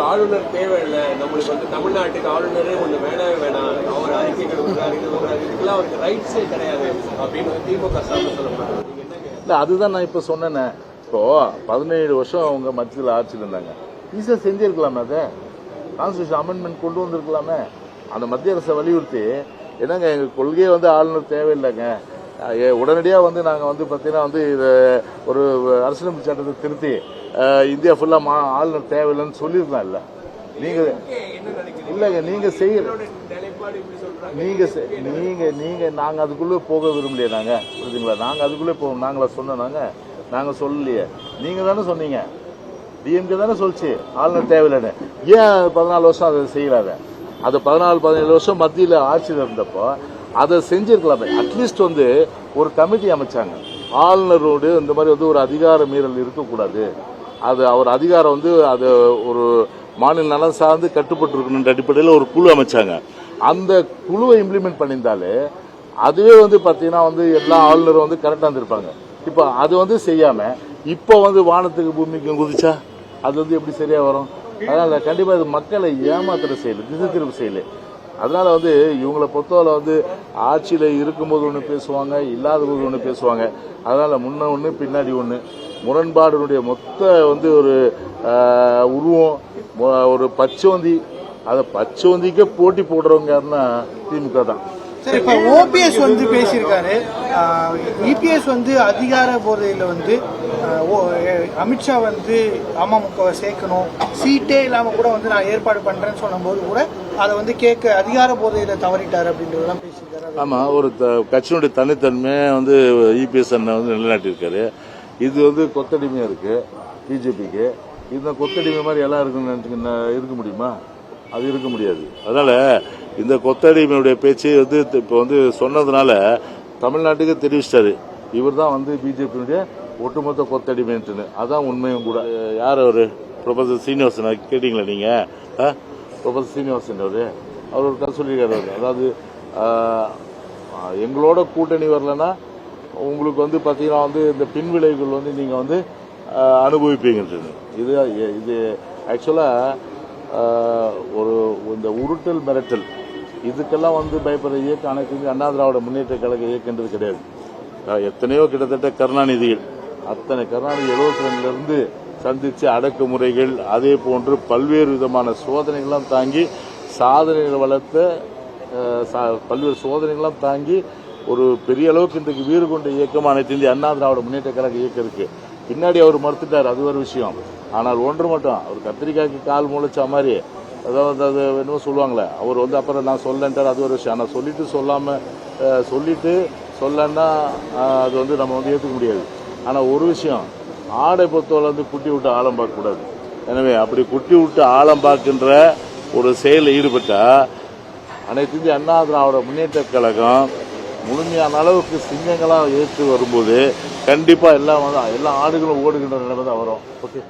ஆளுநர் தேவையில்லை, நம்மளுக்கு தமிழ்நாட்டுக்கு ஆளுநரே ஒண்ணு வேணவே வேணாம், அவர் அறிக்கைகள் விடுறாரு, இதுக்கெல்லாம் அவருக்கு ரைட்ஸே கிடையாது அப்படின்னு திமுக சார்பில் சொல்லப்படுறாங்க. இல்ல அதுதான் நான் இப்ப சொன்னேன். இப்போ 17 வருஷம் அவங்க மத்தியில் ஆட்சியில் இருந்தாங்க. ஈஸியா செஞ்சிருக்கலாமே, அதை கான்ஸ்டியூஷன் அமெண்ட்மெண்ட் கொண்டு வந்திருக்கலாமே. அந்த மத்திய அரசை வலியுறுத்தி என்னங்க எங்க கொள்கையே ஆளுநர் தேவையில்லைங்க, உடனடியாக நாங்கள் பார்த்தீங்கன்னா இது ஒரு அரசியலமைப்பு சட்டத்தை திருத்தி இந்தியா ஃபுல்லா ஆளுநர் தேவையில்லைன்னு சொல்லியிருக்கலாம். இல்ல நீங்க இல்லைங்க, நீங்க செய்ய நீங்க நாங்க அதுக்குள்ளே போக விரும்பலையே. நாங்க புரியுதுங்களா, நாங்க அதுக்குள்ளே போவோம். நாங்களா சொன்னோம்? நாங்க சொல்லலையே, நீங்க தானே சொன்னீங்க. டிஎம்கே தானே சொல்லிச்சு ஆளுநர் தேவையில்லைன்னு. ஏன் 14 வருஷம் அதை செய்யலாத? அது 14-17 வருஷம் மத்தியில் ஆட்சியில் இருந்தப்போ அதை செஞ்சிருக்கலாமே. அட்லீஸ்ட் ஒரு கமிட்டி அமைச்சாங்க, ஆளுநரோடு இந்த மாதிரி ஒரு அதிகார மீறல் இருக்கக்கூடாது, அது அவர் அதிகாரம் அது ஒரு மாநில நலன் சார்ந்து கட்டுப்பட்டு இருக்கணுன்ற அடிப்படையில் ஒரு குழு அமைச்சாங்க. அந்த குழுவை இம்ப்ளிமெண்ட் பண்ணியிருந்தாலே அதுவே பார்த்தீங்கன்னா எல்லா ஆளுநரும் கரெக்டாக இருந்திருப்பாங்க. இப்போ அது செய்யாம இப்போ வானத்துக்கு பூமிக்கும் குதிச்சா அது எப்படி சரியா வரும்? அதனால கண்டிப்பா இது மக்களை ஏமாத்துற செயல், திசை திருப்பு செயல். அதனால இவங்களை பொறுத்தவரை ஆட்சியில இருக்கும்போது ஒன்று பேசுவாங்க, இல்லாத போது ஒன்று பேசுவாங்க. அதனால முன்ன ஒன்று பின்னாடி ஒன்று, முரண்பாடுடைய மொத்த ஒரு உருவம் ஒரு பச்சோந்தி. அதை பச்சோந்திக்கே போட்டி போடுறவங்க யாருன்னா திமுக தான். சரி, இப்ப ஓபிஎஸ் பேசியிருக்காரு, இபிஎஸ் அதிகார போதையில அமித்ஷா அமமுகவை சேர்க்கணும், சீட்டே இல்லாம கூட நான் ஏற்பாடு பண்றேன்னு சொல்லும் போது கூட அதை கேட்க அதிகார போதையில தவறிட்டாரு அப்படின்றதெல்லாம் பேசியிருக்காரு. ஆமா, ஒரு கட்சியினுடைய தனித்தன்மையை இபிஎஸ் அண்ணன் நிலைநாட்டியிருக்காரு. இது கொத்தடிமையா இருக்கு பிஜேபிக்கு. இந்த கொத்தடிமை மாதிரி எல்லாம் இருக்குன்னு இருக்க முடியுமா? அது இருக்க முடியாது. அதனால இந்த கொத்தடிமையுடைய பேச்சு இப்போ சொன்னதுனால தமிழ்நாட்டுக்கு தெரிவிச்சிட்டாரு, இவர் தான் பிஜேபியுடைய ஒட்டுமொத்த கொத்தடிமைன்னு. அதான் உண்மையும் கூட. யார் அவரு? ப்ரொஃபசர் சீனிவாசன் கேட்டீங்களா நீங்க? ப்ரொஃபசர் சீனிவாசன் அவர் ஒரு கதை சொல்லியிருக்காரு. அதாவது எங்களோட கூட்டணி வரலன்னா உங்களுக்கு பாத்தீங்கன்னா இந்த பின்விளைவுகள் நீங்க அனுபவிப்பீங்கன்றது. இது ஆக்சுவலா இந்த உருட்டல் மிரட்டல் இதுக்கெல்லாம் பயப்படுற இயக்கம் அனைத்து அண்ணா திராவிட முன்னேற்ற கழக இயக்கன்றது கிடையாது. எத்தனையோ கிட்டத்தட்ட கருணாநிதிகள், அத்தனை கருணாநிதி 72 இருந்து சந்திச்சு அடக்குமுறைகள், அதே போன்று பல்வேறு விதமான சோதனைகள்லாம் தாங்கி சாதனைகளை வளர்த்த பல்வேறு சோதனைகள்லாம் தாங்கி ஒரு பெரிய அளவுக்கு இன்றைக்கு வீறு கொண்ட இயக்கம் அனைத்து இந்திய அண்ணா திராவிட முன்னேற்ற கழக இயக்கம் இருக்கு. பின்னாடி அவர் மறுத்துட்டார், அது ஒரு விஷயம். ஆனால் ஒன்று மட்டும், அவர் கத்திரிக்காய்க்கு கால் முளைச்ச மாதிரி, அதாவது அது என்னவோ சொல்லுவாங்களே, அவர் அப்புறம் நான் சொல்லன்ட்டார், அது ஒரு விஷயம். ஆனால் சொல்லிட்டு சொல்லாம சொல்லிட்டு சொல்லன்னா அது நம்ம ஏற்றுக்க முடியாது. ஆனால் ஒரு விஷயம், ஆடை பொறுத்தவரை குட்டி விட்டு ஆழம் பார்க்கக்கூடாது. எனவே அப்படி குட்டி விட்டு ஆழம் பார்க்கின்ற ஒரு செயலில் ஈடுபட்டா அனைத்து இந்திய அண்ணா திராவிட முன்னேற்ற கழகம் முழுமையான அளவுக்கு சிங்கங்களாக ஏற்று வரும்போது கண்டிப்பா எல்லா ஆடுகளும் ஓடுகின்ற நிலைமை தான் வரும். ஓகே.